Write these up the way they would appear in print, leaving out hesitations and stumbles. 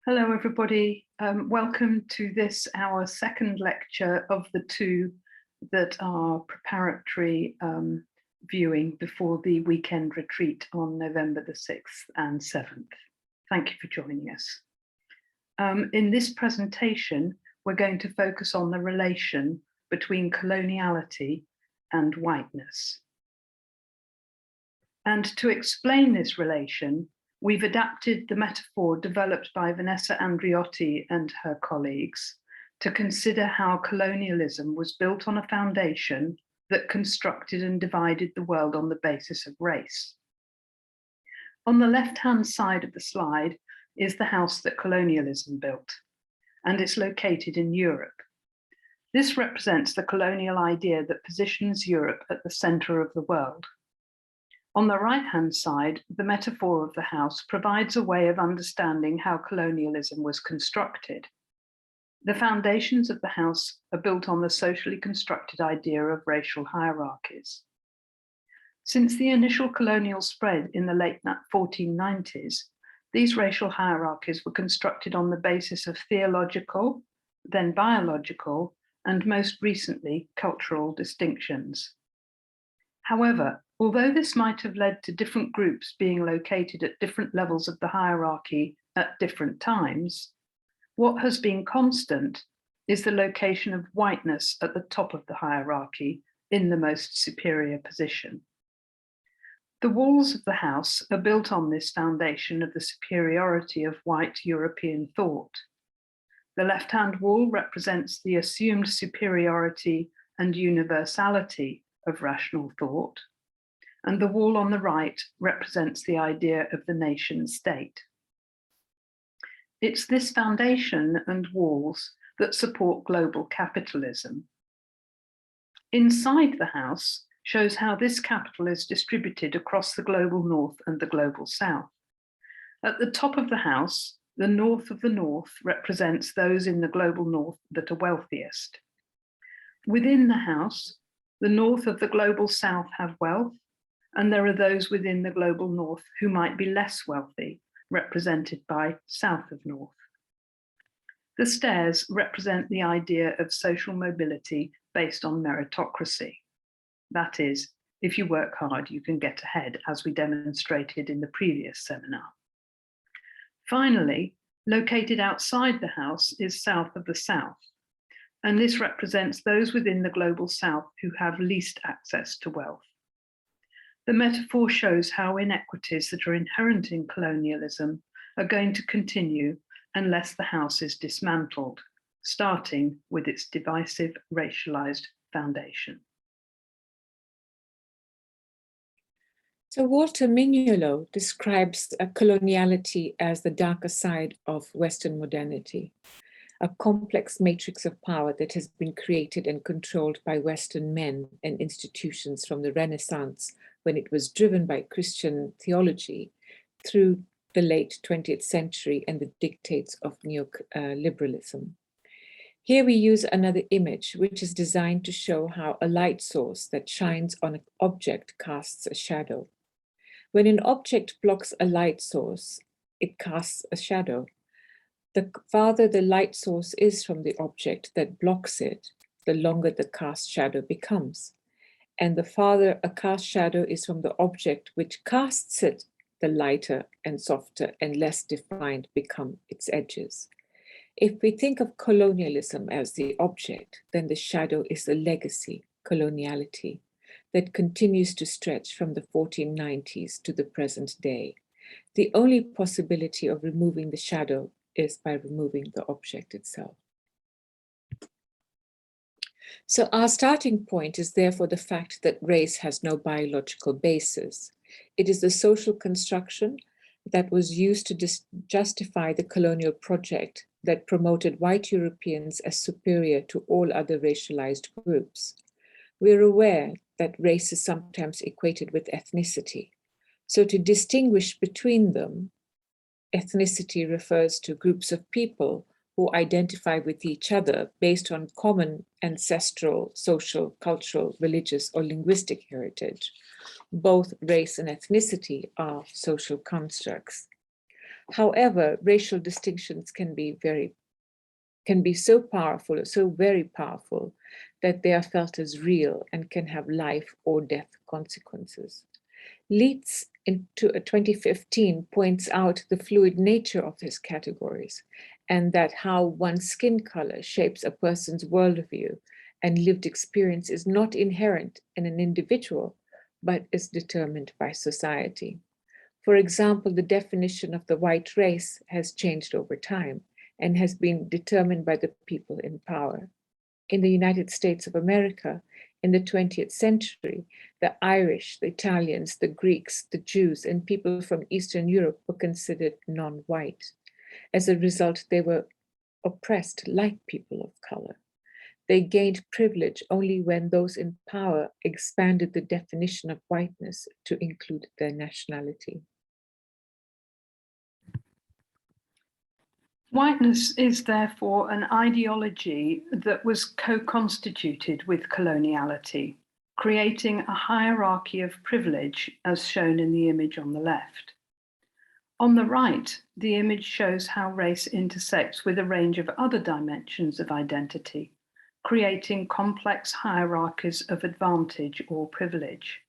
Hello, everybody. Welcome to this, our second lecture of the two that are preparatory viewing before the weekend retreat on November the 6th and 7th. Thank you for joining us. In this presentation, we're going to focus on the relation between coloniality and whiteness. And to explain this relation, we've adapted the metaphor developed by Vanessa Andriotti and her colleagues to consider how colonialism was built on a foundation that constructed and divided the world on the basis of race. On the left-hand side of the slide is the house that colonialism built, and it's located in Europe. This represents the colonial idea that positions Europe at the center of the world. On the right-hand side, the metaphor of the house provides a way of understanding how colonialism was constructed. The foundations of the house are built on the socially constructed idea of racial hierarchies. Since the initial colonial spread in the late 1490s, these racial hierarchies were constructed on the basis of theological, then biological, and most recently, cultural distinctions. However, although this might have led to different groups being located at different levels of the hierarchy at different times, what has been constant is the location of whiteness at the top of the hierarchy in the most superior position. The walls of the house are built on this foundation of the superiority of white European thought. The left-hand wall represents the assumed superiority and universality of rational thought, and the wall on the right represents the idea of the nation state. It's this foundation and walls that support global capitalism. Inside the house shows how this capital is distributed across the global north and the global south. At the top of the house, the north of the north represents those in the global north that are wealthiest. Within the house, the north of the global south have wealth, and there are those within the global north who might be less wealthy, represented by south of north. The stairs represent the idea of social mobility based on meritocracy. That is, if you work hard, you can get ahead, as we demonstrated in the previous seminar. Finally, located outside the house is south of the south, and this represents those within the global south who have least access to wealth. The metaphor shows how inequities that are inherent in colonialism are going to continue unless the house is dismantled, starting with its divisive, racialized foundation. So Walter Mignolo describes coloniality as the darker side of Western modernity, a complex matrix of power that has been created and controlled by Western men and institutions from the Renaissance, when it was driven by Christian theology, through the late 20th century and the dictates of neoliberalism. Here we use another image, which is designed to show how a light source that shines on an object casts a shadow. When an object blocks a light source, it casts a shadow. The farther the light source is from the object that blocks it, the longer the cast shadow becomes. And the farther a cast shadow is from the object which casts it, the lighter and softer and less defined become its edges. If we think of colonialism as the object, then the shadow is the legacy, coloniality, that continues to stretch from the 1490s to the present day. The only possibility of removing the shadow is by removing the object itself. So our starting point is therefore the fact that race has no biological basis. It is the social construction that was used to justify the colonial project that promoted white Europeans as superior to all other racialized groups. We're aware that race is sometimes equated with ethnicity. So to distinguish between them, ethnicity refers to groups of people who identify with each other based on common ancestral, social, cultural, religious, or linguistic heritage. Both race and ethnicity are social constructs. However, racial distinctions can be so powerful, so very powerful, that they are felt as real and can have life or death consequences. Leitz in 2015 points out the fluid nature of these categories and that how one's skin color shapes a person's worldview and lived experience is not inherent in an individual, but is determined by society. For example, the definition of the white race has changed over time and has been determined by the people in power. In the United States of America, in the 20th century, the Irish, the Italians, the Greeks, the Jews, and people from Eastern Europe were considered non-white. As a result, they were oppressed like people of color. They gained privilege only when those in power expanded the definition of whiteness to include their nationality. Whiteness is therefore an ideology that was co-constituted with coloniality, creating a hierarchy of privilege as shown in the image on the left. On the right, the image shows how race intersects with a range of other dimensions of identity, creating complex hierarchies of advantage or privilege.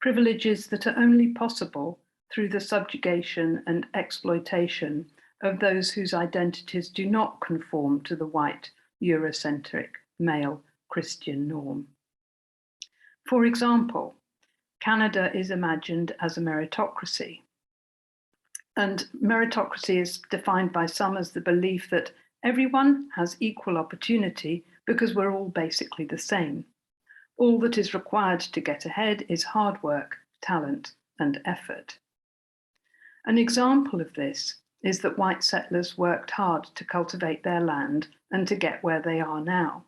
Privileges that are only possible through the subjugation and exploitation of those whose identities do not conform to the white, Eurocentric, male Christian norm. For example, Canada is imagined as a meritocracy. And meritocracy is defined by some as the belief that everyone has equal opportunity because we're all basically the same. All that is required to get ahead is hard work, talent, and effort. An example of this is that white settlers worked hard to cultivate their land and to get where they are now.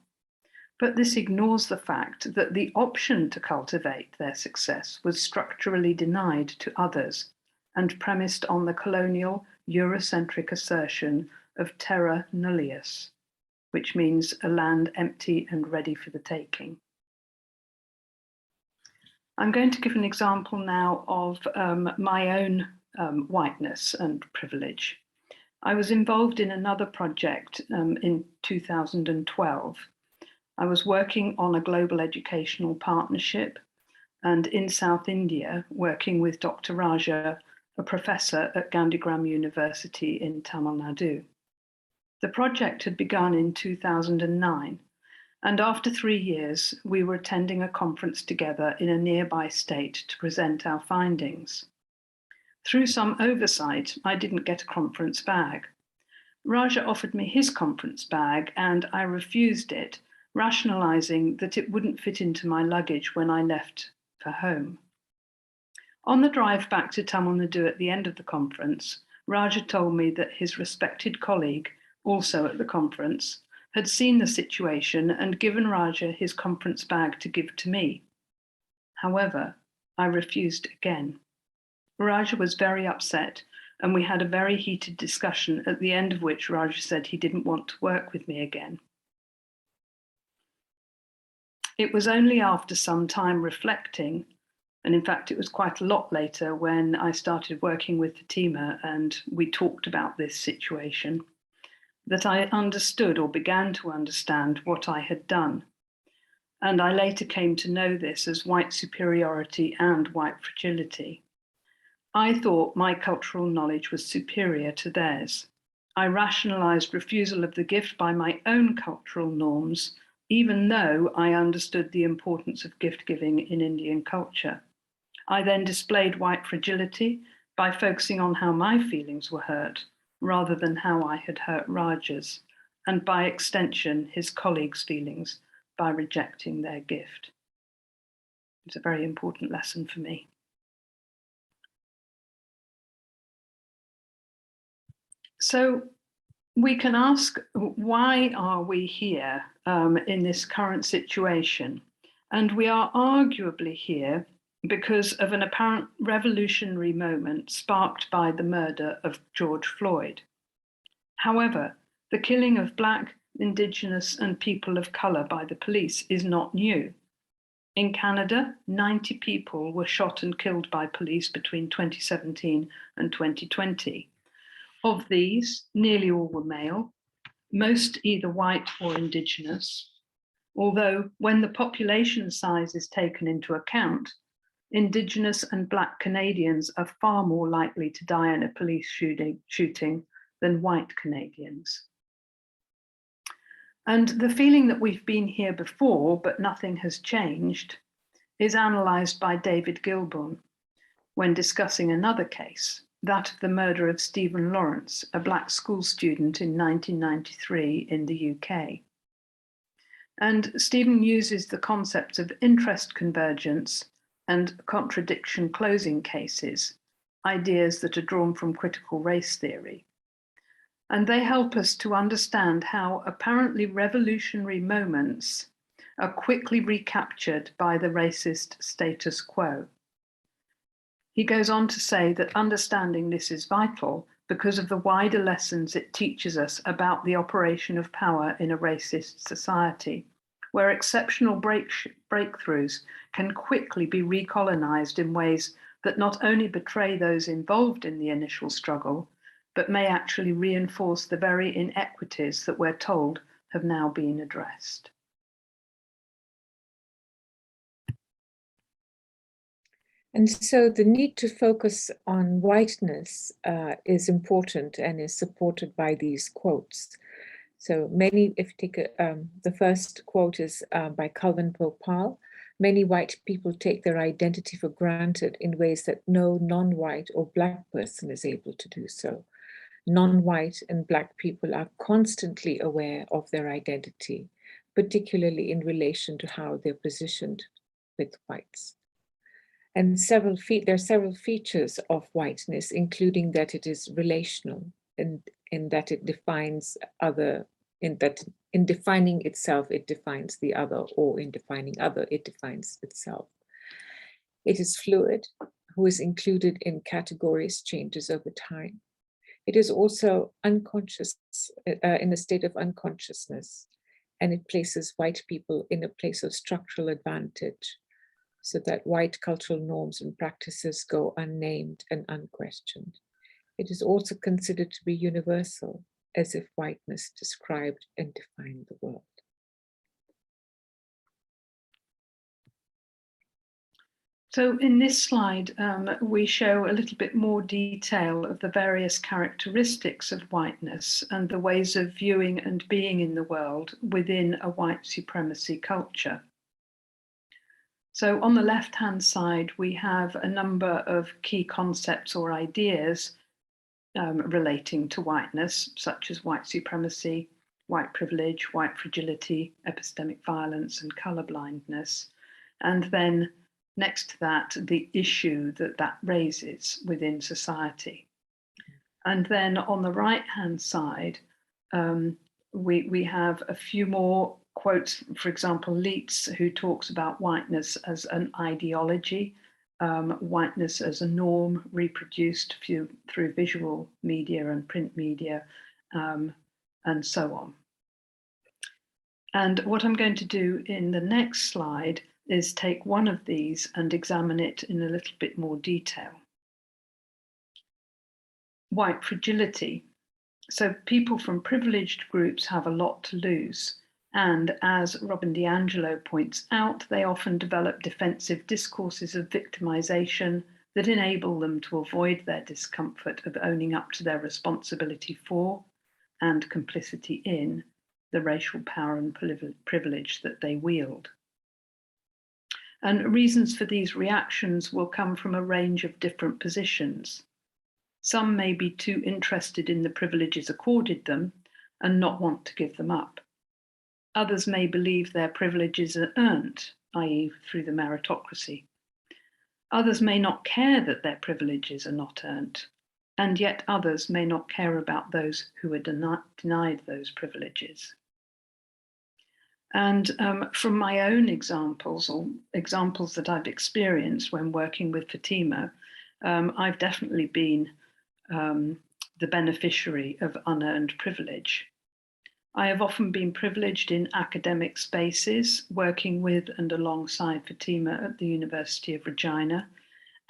But this ignores the fact that the option to cultivate their success was structurally denied to others and premised on the colonial Eurocentric assertion of terra nullius, which means a land empty and ready for the taking. I'm going to give an example now of my own whiteness and privilege. I was involved in another project in 2012. I was working on a global educational partnership and in South India, working with Dr. Raja, a professor at Gandhigram University in Tamil Nadu. The project had begun in 2009, and after 3 years, we were attending a conference together in a nearby state to present our findings. Through some oversight, I didn't get a conference bag. Raja offered me his conference bag and I refused it, rationalizing that it wouldn't fit into my luggage when I left for home. On the drive back to Tamil Nadu at the end of the conference, Raja told me that his respected colleague, also at the conference, had seen the situation and given Raja his conference bag to give to me. However, I refused again. Raja was very upset, and we had a very heated discussion, at the end of which Raja said he didn't want to work with me again. It was only after some time reflecting, and in fact it was quite a lot later when I started working with Fatima and we talked about this situation, that I understood or began to understand what I had done. And I later came to know this as white superiority and white fragility. I thought my cultural knowledge was superior to theirs. I rationalized refusal of the gift by my own cultural norms, even though I understood the importance of gift giving in Indian culture. I then displayed white fragility by focusing on how my feelings were hurt, rather than how I had hurt Raja's, and by extension, his colleagues' feelings by rejecting their gift. It's a very important lesson for me. So we can ask, why are we here in this current situation? And we are arguably here because of an apparent revolutionary moment sparked by the murder of George Floyd. However, the killing of Black, Indigenous, and people of colour by the police is not new. In Canada, 90 people were shot and killed by police between 2017 and 2020. Of these, nearly all were male, most either white or indigenous, although when the population size is taken into account, Indigenous and Black Canadians are far more likely to die in a police shooting than white Canadians. And the feeling that we've been here before, but nothing has changed, is analysed by David Gilbourne when discussing another case, that of the murder of Stephen Lawrence, a Black school student in 1993 in the UK. And Stephen uses the concepts of interest convergence and contradiction closing cases, ideas that are drawn from critical race theory. And they help us to understand how apparently revolutionary moments are quickly recaptured by the racist status quo. He goes on to say that understanding this is vital because of the wider lessons it teaches us about the operation of power in a racist society, where exceptional breakthroughs can quickly be recolonized in ways that not only betray those involved in the initial struggle, but may actually reinforce the very inequities that we're told have now been addressed. And so the need to focus on whiteness is important and is supported by these quotes. So many, if you take the first quote is by Calvin Popal, many white people take their identity for granted in ways that no non-white or Black person is able to do so. Non-white and Black people are constantly aware of their identity, particularly in relation to how they're positioned with whites. And there are several features of whiteness, including that it is relational and in that it defines other, in defining itself, it defines the other, or in defining other, it defines itself. It is fluid, who is included in categories, changes over time. It is also unconscious, in a state of unconsciousness, and it places white people in a place of structural advantage, so that white cultural norms and practices go unnamed and unquestioned. It is also considered to be universal, as if whiteness described and defined the world. So in this slide, we show a little bit more detail of the various characteristics of whiteness and the ways of viewing and being in the world within a white supremacy culture. So on the left-hand side, we have a number of key concepts or ideas relating to whiteness, such as white supremacy, white privilege, white fragility, epistemic violence, and colorblindness. And then next to that, the issue that raises within society. And then on the right-hand side, we have a few more quotes, for example, Leitz, who talks about whiteness as an ideology, whiteness as a norm reproduced through visual media and print media, and so on. And what I'm going to do in the next slide is take one of these and examine it in a little bit more detail. White fragility. So people from privileged groups have a lot to lose. And as Robin DiAngelo points out, they often develop defensive discourses of victimization that enable them to avoid their discomfort of owning up to their responsibility for and complicity in the racial power and privilege that they wield. And reasons for these reactions will come from a range of different positions. Some may be too interested in the privileges accorded them and not want to give them up. Others may believe their privileges are earned, i.e. through the meritocracy. Others may not care that their privileges are not earned, and yet others may not care about those who are denied those privileges. And from my own examples, or examples that I've experienced when working with Fatima, I've definitely been the beneficiary of unearned privilege. I have often been privileged in academic spaces, working with and alongside Fatima at the University of Regina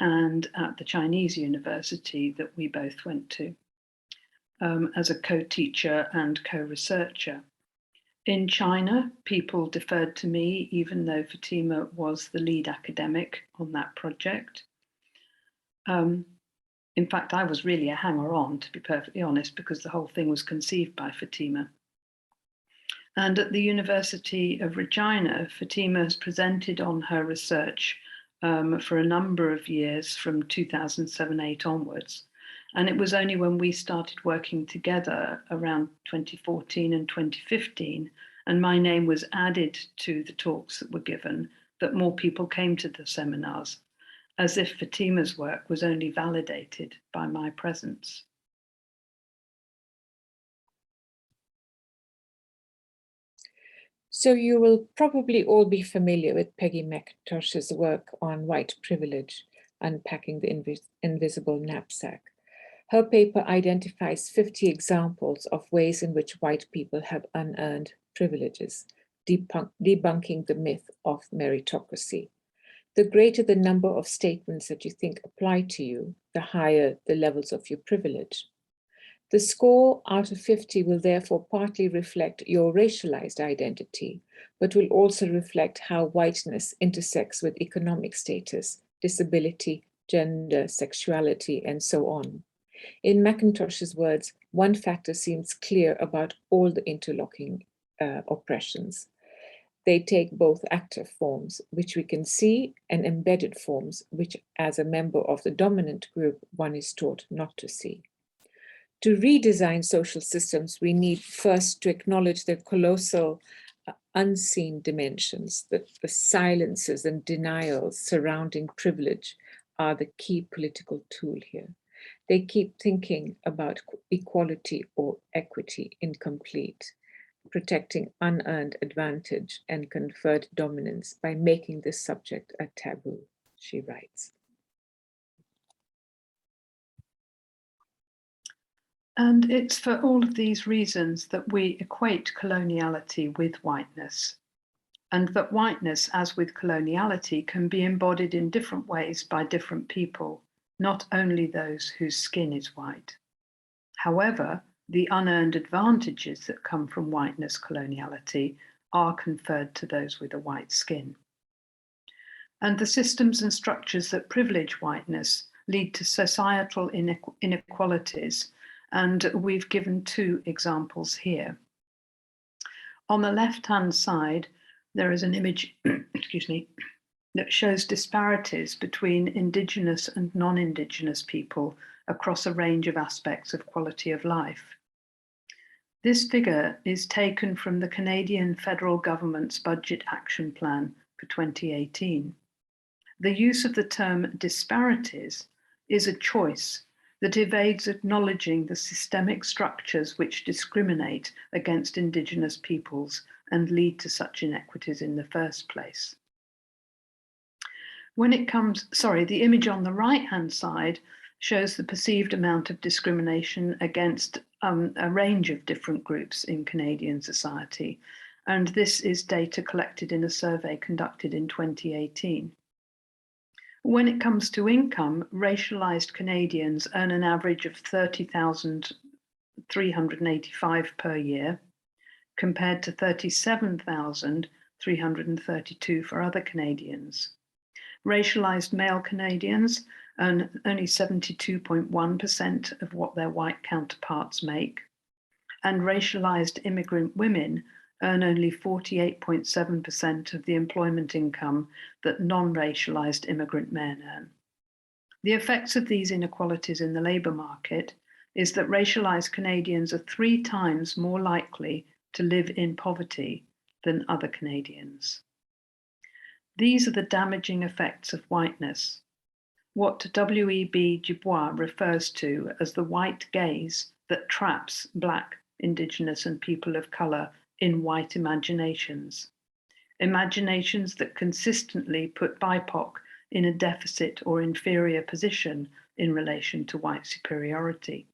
and at the Chinese university that we both went to. as a co-teacher and co-researcher. In China, people deferred to me, even though Fatima was the lead academic on that project. In fact, I was really a hanger-on, to be perfectly honest, because the whole thing was conceived by Fatima. And at the University of Regina, Fatima has presented on her research for a number of years from 2007-8 onwards. And it was only when we started working together around 2014 and 2015, and my name was added to the talks that were given, that more people came to the seminars, as if Fatima's work was only validated by my presence. So you will probably all be familiar with Peggy McIntosh's work on white privilege, Unpacking the Invisible Knapsack. Her paper identifies 50 examples of ways in which white people have unearned privileges, debunking the myth of meritocracy. The greater the number of statements that you think apply to you, the higher the levels of your privilege. The score out of 50 will therefore partly reflect your racialized identity, but will also reflect how whiteness intersects with economic status, disability, gender, sexuality, and so on. In McIntosh's words, one factor seems clear about all the interlocking oppressions. They take both active forms, which we can see, and embedded forms, which as a member of the dominant group, one is taught not to see. To redesign social systems, we need first to acknowledge the colossal unseen dimensions, that the silences and denials surrounding privilege are the key political tool here. They keep thinking about equality or equity incomplete, protecting unearned advantage and conferred dominance by making this subject a taboo, she writes. And it's for all of these reasons that we equate coloniality with whiteness, and that whiteness, as with coloniality, can be embodied in different ways by different people, not only those whose skin is white. However, the unearned advantages that come from whiteness coloniality are conferred to those with a white skin. And the systems and structures that privilege whiteness lead to societal inequalities, and we've given two examples here. On the left-hand side, there is an image, excuse me, that shows disparities between Indigenous and non-Indigenous people across a range of aspects of quality of life. This figure is taken from the Canadian federal government's Budget Action Plan for 2018. The use of the term disparities is a choice that evades acknowledging the systemic structures which discriminate against Indigenous peoples and lead to such inequities in the first place. When it comes, the image on the right-hand side shows the perceived amount of discrimination against a range of different groups in Canadian society. And this is data collected in a survey conducted in 2018. When it comes to income, racialized Canadians earn an average of $30,385 per year, compared to $37,332 for other Canadians. Racialized male Canadians earn only 72.1% of what their white counterparts make, and racialized immigrant women earn only 48.7% of the employment income that non-racialized immigrant men earn. The effects of these inequalities in the labour market is that racialized Canadians are 3 times more likely to live in poverty than other Canadians. These are the damaging effects of whiteness, what W.E.B. Du Bois refers to as the white gaze that traps Black, Indigenous, and people of colour in white imaginations. Imaginations that consistently put BIPOC in a deficit or inferior position in relation to white superiority,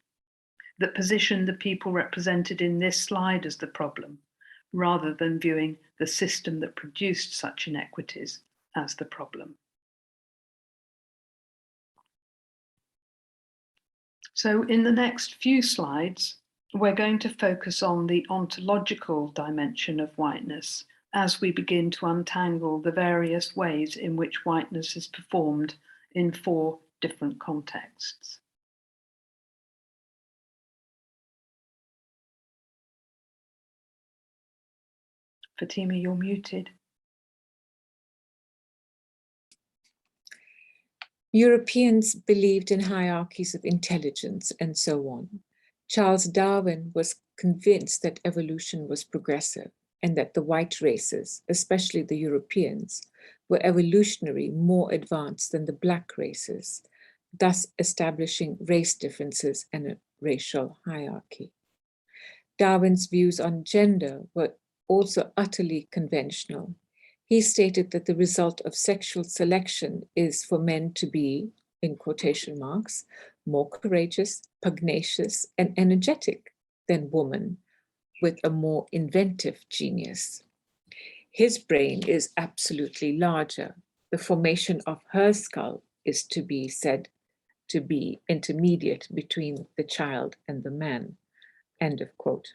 that position the people represented in this slide as the problem, rather than viewing the system that produced such inequities as the problem. So in the next few slides, we're going to focus on the ontological dimension of whiteness as we begin to untangle the various ways in which whiteness is performed in 4 different contexts. Fatima, you're muted. Europeans believed in hierarchies of intelligence and so on. Charles Darwin was convinced that evolution was progressive and that the white races, especially the Europeans, were evolutionary more advanced than the black races, thus establishing race differences and a racial hierarchy. Darwin's views on gender were also utterly conventional. He stated that the result of sexual selection is for men to be, in quotation marks, more courageous, pugnacious, and energetic than women with a more inventive genius. His brain is absolutely larger. The formation of her skull is to be said to be intermediate between the child and the man. End of quote.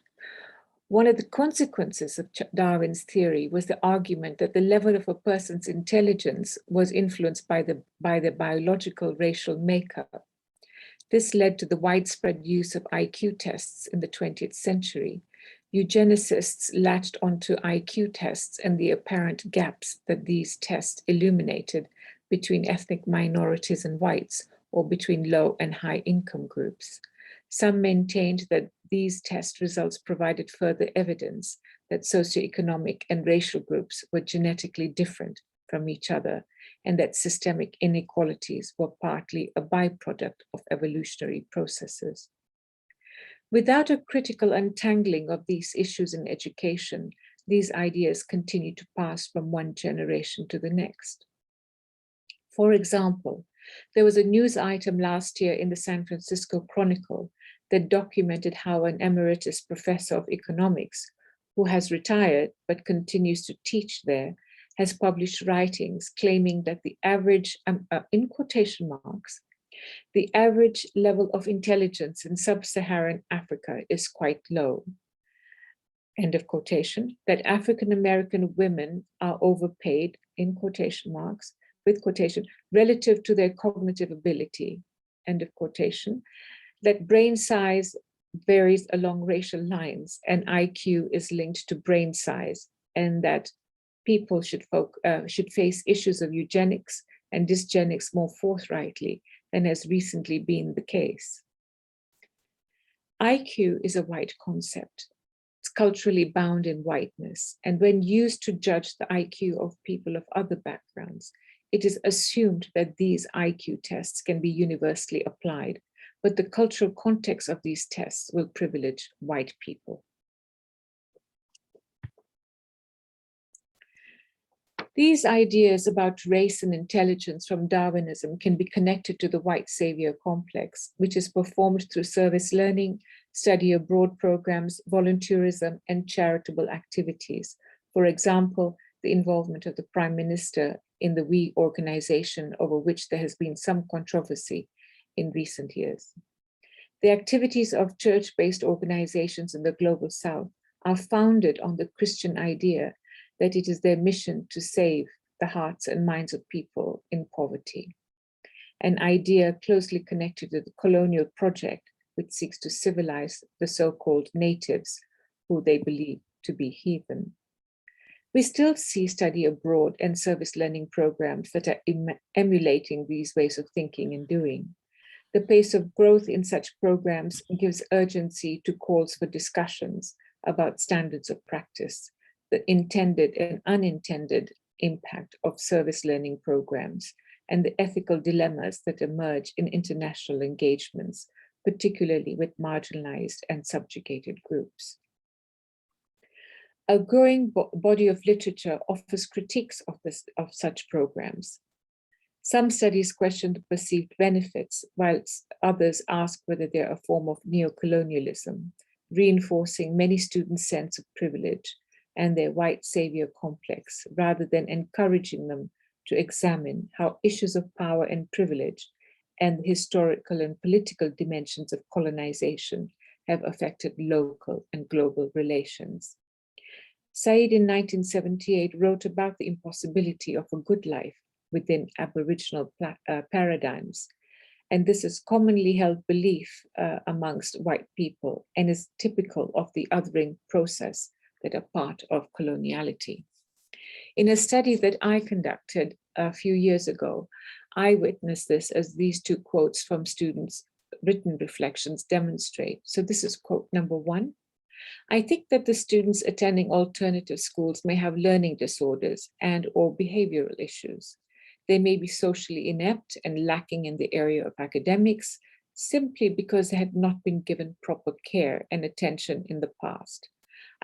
One of the consequences of Darwin's theory was the argument that the level of a person's intelligence was influenced by the biological racial makeup. This led to the widespread use of IQ tests in the 20th century. Eugenicists latched onto IQ tests and the apparent gaps that these tests illuminated between ethnic minorities and whites, or between low and high income groups. Some maintained that these test results provided further evidence that socioeconomic and racial groups were genetically different from each other, and that systemic inequalities were partly a byproduct of evolutionary processes. Without a critical untangling of these issues in education, these ideas continue to pass from one generation to the next. For example, there was a news item last year in the San Francisco Chronicle that documented how an emeritus professor of economics, who has retired but continues to teach there, has published writings claiming that the average, in quotation marks, the average level of intelligence in sub-Saharan Africa is quite low. End of quotation. That African-American women are overpaid, in quotation marks, with quotation, relative to their cognitive ability, end of quotation. That brain size varies along racial lines and IQ is linked to brain size, and that people should face issues of eugenics and dysgenics more forthrightly than has recently been the case. IQ is a white concept. It's culturally bound in whiteness, and when used to judge the IQ of people of other backgrounds, it is assumed that these IQ tests can be universally applied, but the cultural context of these tests will privilege white people. These ideas about race and intelligence from Darwinism can be connected to the white savior complex, which is performed through service learning, study abroad programs, volunteerism, and charitable activities. For example, the involvement of the Prime Minister in the WE organization, over which there has been some controversy in recent years. The activities of church-based organizations in the Global South are founded on the Christian idea that it is their mission to save the hearts and minds of people in poverty, an idea closely connected to the colonial project, which seeks to civilize the so-called natives, who they believe to be heathen. We still see study abroad and service learning programs that are emulating these ways of thinking and doing. The pace of growth in such programs gives urgency to calls for discussions about standards of practice, the intended and unintended impact of service learning programs, and the ethical dilemmas that emerge in international engagements, particularly with marginalized and subjugated groups. A growing body of literature offers critiques of such programs. Some studies question the perceived benefits, whilst others ask whether they're a form of neocolonialism, reinforcing many students' sense of privilege and their white savior complex, rather than encouraging them to examine how issues of power and privilege and the historical and political dimensions of colonization have affected local and global relations. Said in 1978 wrote about the impossibility of a good life within Aboriginal paradigms. And this is commonly held belief amongst white people and is typical of the othering process that are part of coloniality. In a study that I conducted a few years ago, I witnessed this as these two quotes from students' written reflections demonstrate. So this is quote number 1. I think that the students attending alternative schools may have learning disorders and or behavioral issues. They may be socially inept and lacking in the area of academics simply because they had not been given proper care and attention in the past.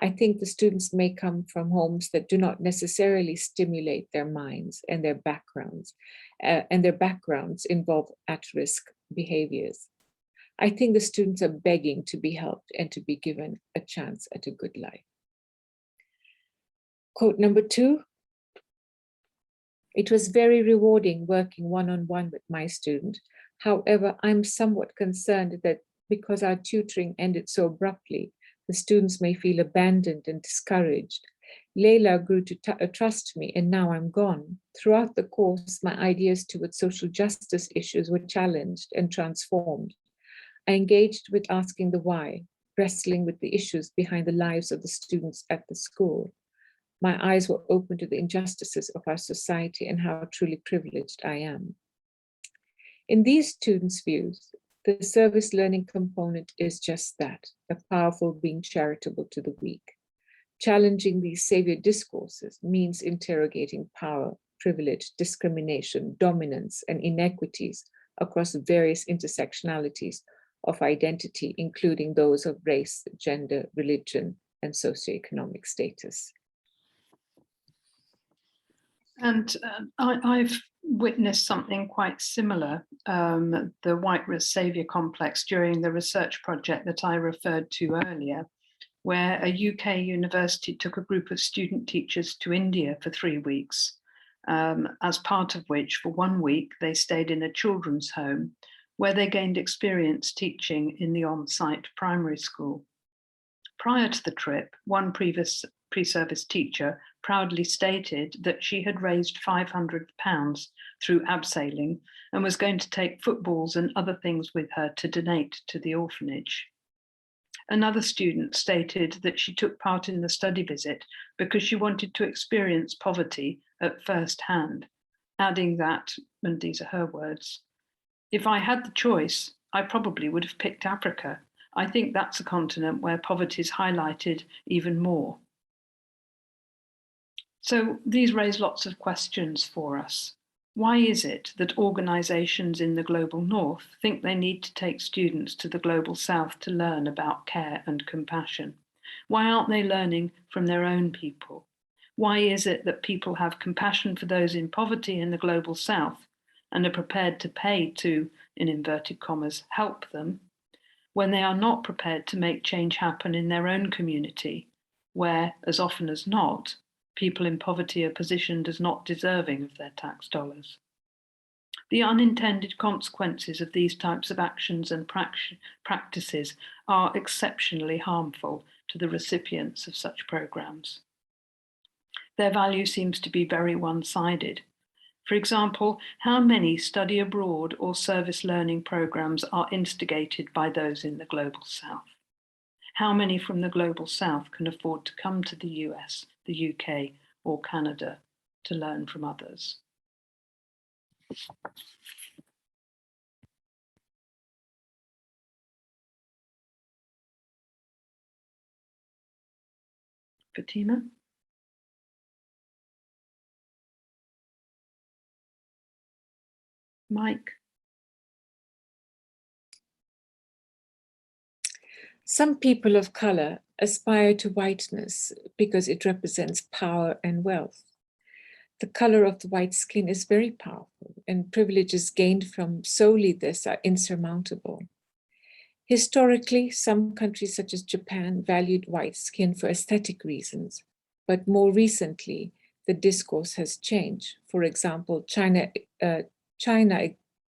I think the students may come from homes that do not necessarily stimulate their minds and their backgrounds involve at-risk behaviors. I think the students are begging to be helped and to be given a chance at a good life. Quote number 2. It was very rewarding working one-on-one with my student. However, I'm somewhat concerned that because our tutoring ended so abruptly, the students may feel abandoned and discouraged. Layla grew to trust me, and now I'm gone. Throughout the course, my ideas towards social justice issues were challenged and transformed. I engaged with asking the why, wrestling with the issues behind the lives of the students at the school. My eyes were open to the injustices of our society and how truly privileged I am. In these students' views, the service learning component is just that, a powerful being charitable to the weak. Challenging these savior discourses means interrogating power, privilege, discrimination, dominance, and inequities across various intersectionalities of identity, including those of race, gender, religion, and socioeconomic status. And I've witnessed something quite similar, the white saviour complex, during the research project that I referred to earlier, where a UK university took a group of student teachers to India for 3 weeks, as part of which, for 1 week, they stayed in a children's home where they gained experience teaching in the on-site primary school. Prior to the trip, one previous pre-service teacher proudly stated that she had raised £500 through abseiling and was going to take footballs and other things with her to donate to the orphanage. Another student stated that she took part in the study visit because she wanted to experience poverty at first hand, adding that, and these are her words, "If I had the choice, I probably would have picked Africa. I think that's a continent where poverty is highlighted even more." So these raise lots of questions for us. Why is it that organisations in the global north think they need to take students to the global south to learn about care and compassion? Why aren't they learning from their own people? Why is it that people have compassion for those in poverty in the global south and are prepared to pay to, in inverted commas, help them, when they are not prepared to make change happen in their own community, where, as often as not, people in poverty are positioned as not deserving of their tax dollars? The unintended consequences of these types of actions and practices are exceptionally harmful to the recipients of such programs. Their value seems to be very one-sided. For example, how many study abroad or service learning programs are instigated by those in the global south? How many from the global south can afford to come to the US, the UK, or Canada to learn from others? Fatima? Mike? Some people of color aspire to whiteness because it represents power and wealth. The color of the white skin is very powerful, and privileges gained from solely this are insurmountable. Historically, some countries such as Japan valued white skin for aesthetic reasons, but more recently, the discourse has changed. For example, China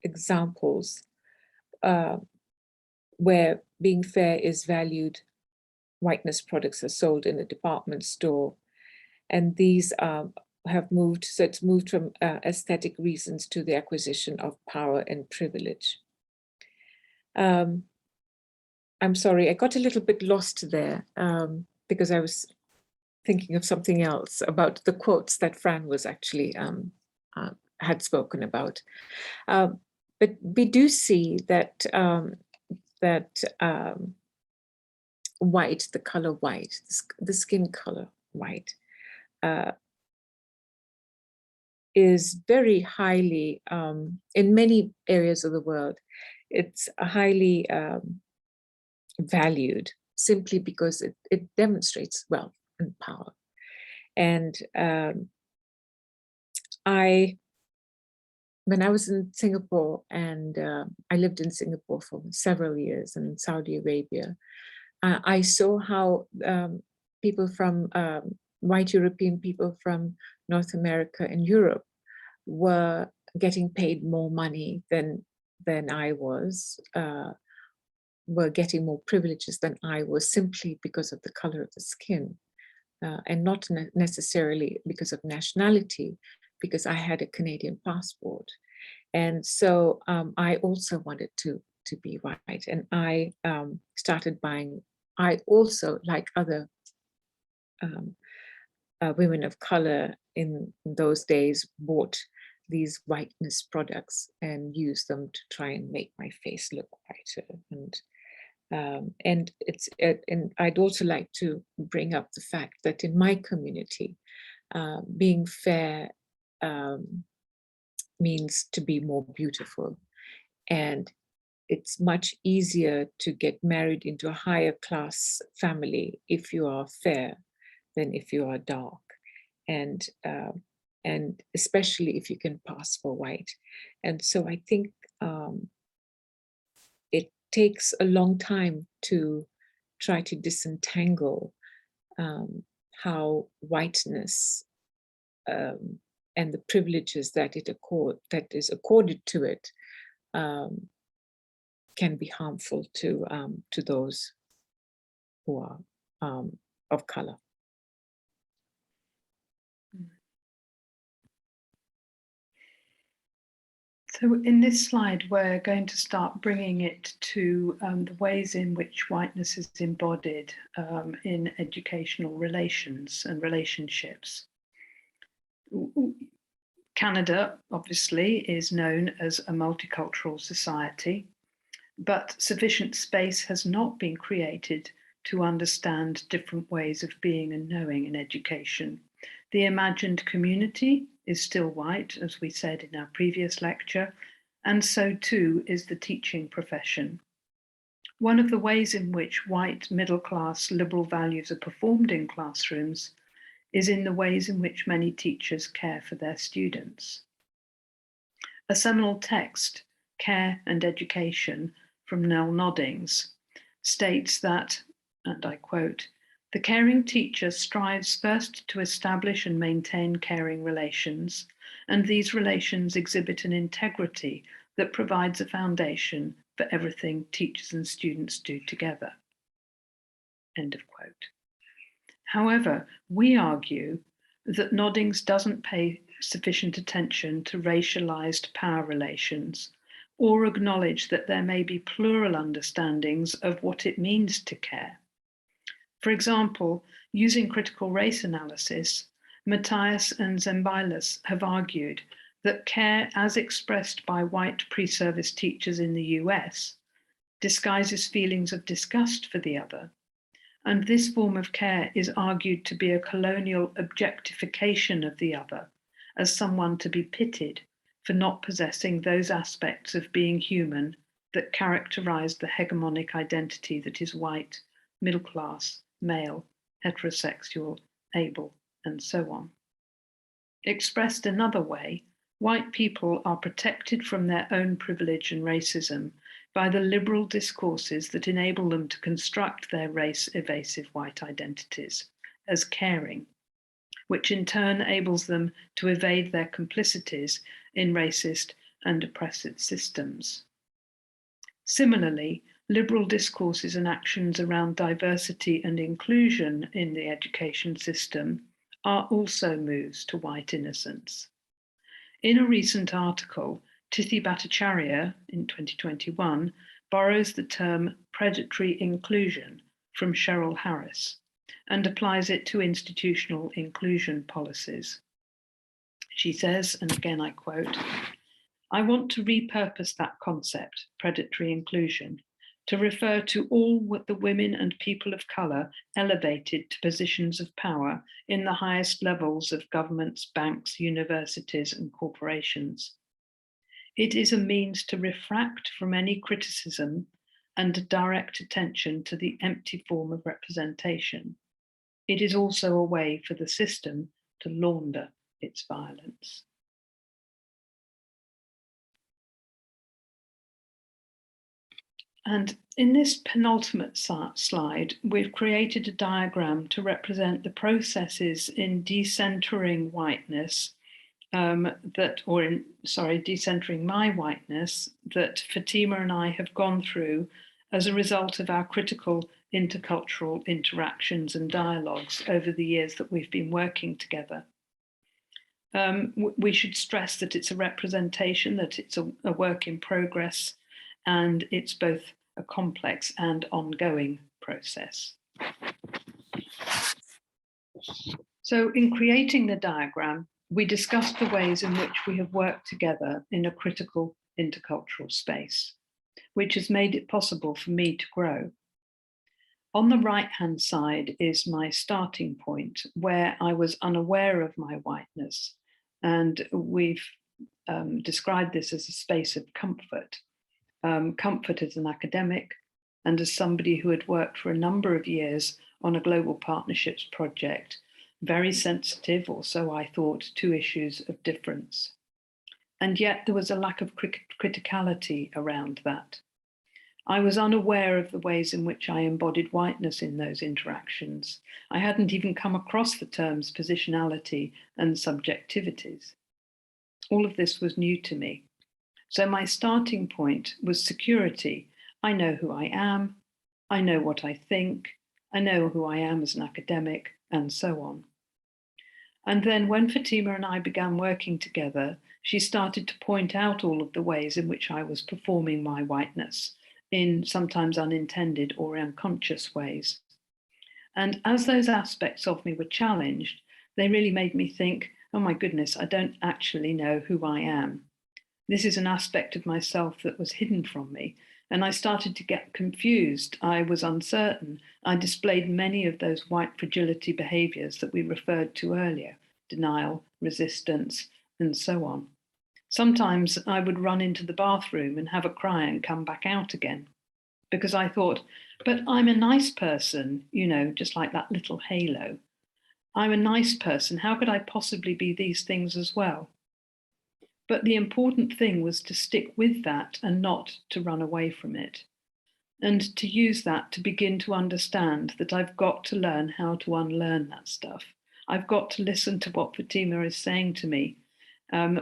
examples where being fair is valued. Whiteness products are sold in a department store, and these have moved, so it's moved from aesthetic reasons to the acquisition of power and privilege. I'm sorry, I got a little bit lost there because I was thinking of something else about the quotes that Fran was actually had spoken about. But we do see that white, the color white, the skin color white, is very highly, in many areas of the world, it's highly valued simply because it demonstrates wealth and power. And when I was in Singapore, and I lived in Singapore for several years, and in Saudi Arabia, I saw how people from white European people from North America and Europe were getting paid more money than I was, were getting more privileges than I was, simply because of the color of the skin, and not necessarily because of nationality, because I had a Canadian passport. And so I also wanted to be white, and I started buying. I also, like other women of color in those days, bought these whiteness products and used them to try and make my face look whiter. And I'd also like to bring up the fact that in my community, being fair means to be more beautiful, and it's much easier to get married into a higher class family if you are fair than if you are dark, and especially if you can pass for white. And so I think it takes a long time to try to disentangle how whiteness and the privileges that is accorded to it can be harmful to those who are of color. So in this slide, we're going to start bringing it to the ways in which whiteness is embodied in educational relations and relationships. Canada, obviously, is known as a multicultural society, but sufficient space has not been created to understand different ways of being and knowing in education. The imagined community is still white, as we said in our previous lecture, and so too is the teaching profession. One of the ways in which white, middle-class, liberal values are performed in classrooms is in the ways in which many teachers care for their students. A seminal text, Care and Education, from Nell Noddings, states that, and I quote, "The caring teacher strives first to establish and maintain caring relations, and these relations exhibit an integrity that provides a foundation for everything teachers and students do together." End of quote. However, we argue that Noddings doesn't pay sufficient attention to racialized power relations or acknowledge that there may be plural understandings of what it means to care. For example, using critical race analysis, Matthias and Zembailas have argued that care as expressed by white pre-service teachers in the US disguises feelings of disgust for the other. And this form of care is argued to be a colonial objectification of the other, as someone to be pitied for not possessing those aspects of being human that characterize the hegemonic identity that is white, middle class, male, heterosexual, able, and so on. Expressed another way, white people are protected from their own privilege and racism by the liberal discourses that enable them to construct their race-evasive white identities as caring, which in turn enables them to evade their complicities in racist and oppressive systems. Similarly, liberal discourses and actions around diversity and inclusion in the education system are also moves to white innocence. In a recent article, Tithi Bhattacharya in 2021 borrows the term predatory inclusion from Cheryl Harris and applies it to institutional inclusion policies. She says, and again I quote, "I want to repurpose that concept, predatory inclusion, to refer to all the women and people of colour elevated to positions of power in the highest levels of governments, banks, universities, and corporations. It is a means to refract from any criticism and direct attention to the empty form of representation. It is also a way for the system to launder its violence." And in this penultimate slide, we've created a diagram to represent the processes in decentering whiteness decentering my whiteness that Fatima and I have gone through as a result of our critical intercultural interactions and dialogues over the years that we've been working together. We should stress that it's a representation, that it's a work in progress, and it's both a complex and ongoing process. So in creating the diagram, we discussed the ways in which we have worked together in a critical intercultural space, which has made it possible for me to grow. On the right-hand side is my starting point, where I was unaware of my whiteness, and we've described this as a space of comfort. Comfort as an academic and as somebody who had worked for a number of years on a global partnerships project, very sensitive, or so I thought, to issues of difference. And yet there was a lack of criticality around that. I was unaware of the ways in which I embodied whiteness in those interactions. I hadn't even come across the terms positionality and subjectivities. All of this was new to me. So my starting point was security. I know who I am, I know what I think, I know who I am as an academic, and so on. And then when Fatima and I began working together, she started to point out all of the ways in which I was performing my whiteness in sometimes unintended or unconscious ways. And as those aspects of me were challenged, they really made me think, oh my goodness, I don't actually know who I am. This is an aspect of myself that was hidden from me. And I started to get confused. I was uncertain. I displayed many of those white fragility behaviors that we referred to earlier, denial, resistance, and so on. Sometimes I would run into the bathroom and have a cry and come back out again, because I thought, but I'm a nice person, you know, just like that little halo. I'm a nice person. How could I possibly be these things as well? But the important thing was to stick with that and not to run away from it. And to use that to begin to understand that I've got to learn how to unlearn that stuff. I've got to listen to what Fatima is saying to me,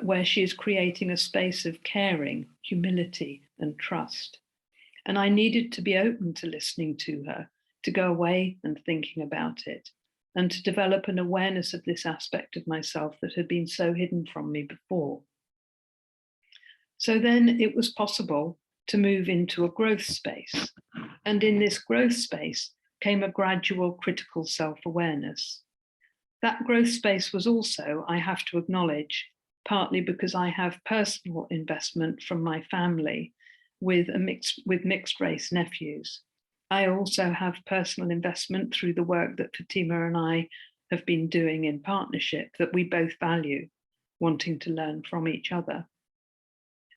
where she is creating a space of caring, humility, and trust. And I needed to be open to listening to her, to go away and thinking about it, and to develop an awareness of this aspect of myself that had been so hidden from me before. So then it was possible to move into a growth space. And in this growth space came a gradual critical self-awareness. That growth space was also, I have to acknowledge, partly because I have personal investment from my family with mixed race nephews. I also have personal investment through the work that Fatima and I have been doing in partnership that we both value, wanting to learn from each other.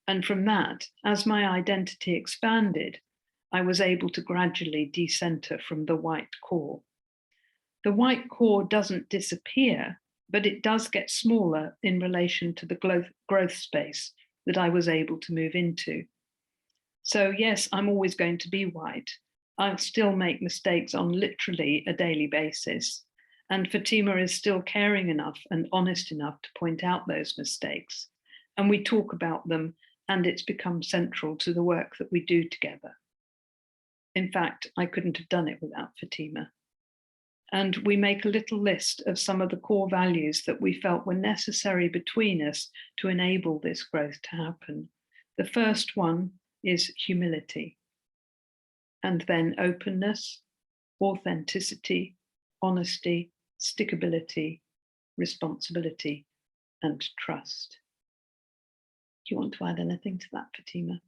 And from that, as my identity expanded, I was able to gradually decenter from the white core. The white core doesn't disappear, but it does get smaller in relation to the growth space that I was able to move into. So yes, I'm always going to be white. I'll still make mistakes on literally a daily basis. And Fatima is still caring enough and honest enough to point out those mistakes. And we talk about them and it's become central to the work that we do together. In fact, I couldn't have done it without Fatima. And we make a little list of some of the core values that we felt were necessary between us to enable this growth to happen. The first one is humility, and then openness, authenticity, honesty, stickability, responsibility, and trust. Do you want to add anything to that, Fatima?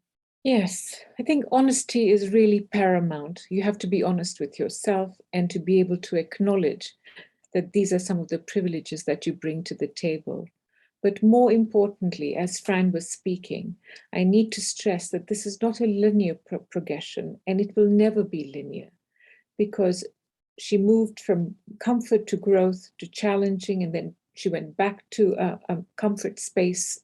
Yes, I think honesty is really paramount. You have to be honest with yourself and to be able to acknowledge that these are some of the privileges that you bring to the table. But more importantly, as Fran was speaking, I need to stress that this is not a linear progression, and it will never be linear, because she moved from comfort to growth to challenging, and then she went back to a comfort space,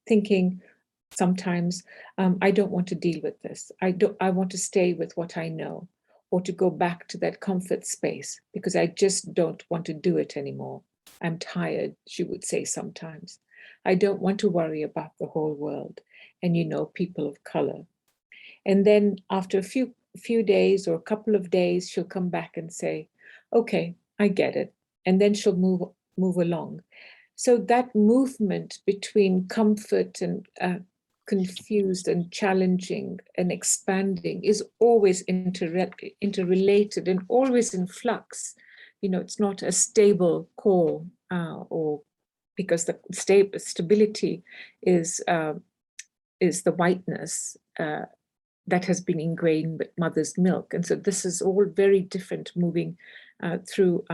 thinking, sometimes, I don't want to deal with this. I want to stay with what I know, or to go back to that comfort space because I just don't want to do it anymore. I'm tired, she would say sometimes. I don't want to worry about the whole world and, people of color. And then after a few days or a couple of days, she'll come back and say, okay, I get it. And then she'll move along. So that movement between comfort and confused and challenging and expanding is always interrelated and always in flux. It's not a stable core, or because the stability is the whiteness that has been ingrained with mother's milk. And so this is all very different, moving through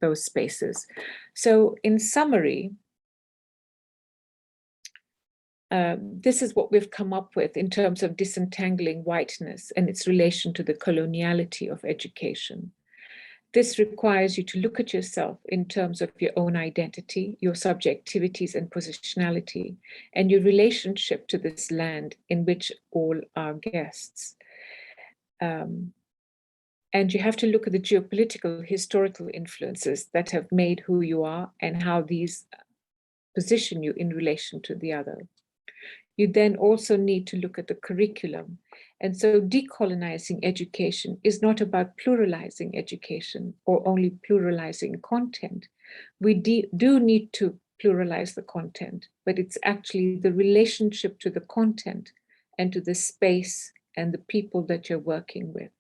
those spaces. So in summary, this is what we've come up with in terms of disentangling whiteness and its relation to the coloniality of education. This requires you to look at yourself in terms of your own identity, your subjectivities and positionality, and your relationship to this land in which all are guests. And you have to look at the geopolitical, historical influences that have made who you are and how these position you in relation to the other. You then also need to look at the curriculum. And so decolonizing education is not about pluralizing education or only pluralizing content. We do need to pluralize the content, but it's actually the relationship to the content and to the space and the people that you're working with.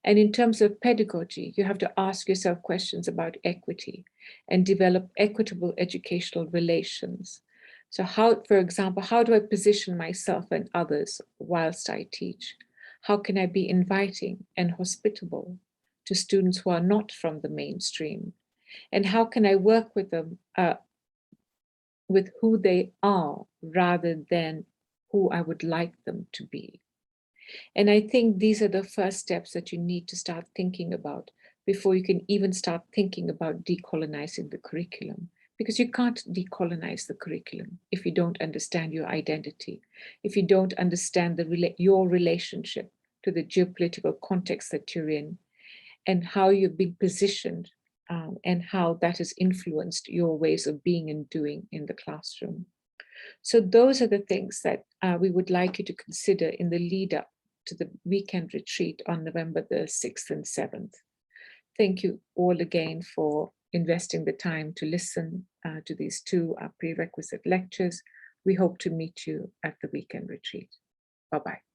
And in terms of pedagogy, you have to ask yourself questions about equity and develop equitable educational relations. So how, for example, how do I position myself and others whilst I teach? How can I be inviting and hospitable to students who are not from the mainstream? And how can I work with them with who they are rather than who I would like them to be? And I think these are the first steps that you need to start thinking about before you can even start thinking about decolonizing the curriculum. Because you can't decolonize the curriculum if you don't understand your identity, if you don't understand your relationship to the geopolitical context that you're in, and how you've been positioned, and how that has influenced your ways of being and doing in the classroom. So those are the things that we would like you to consider in the lead up to the weekend retreat on November the 6th and 7th. Thank you all again for investing the time to listen to these two prerequisite lectures. We hope to meet you at the weekend retreat. Bye-bye.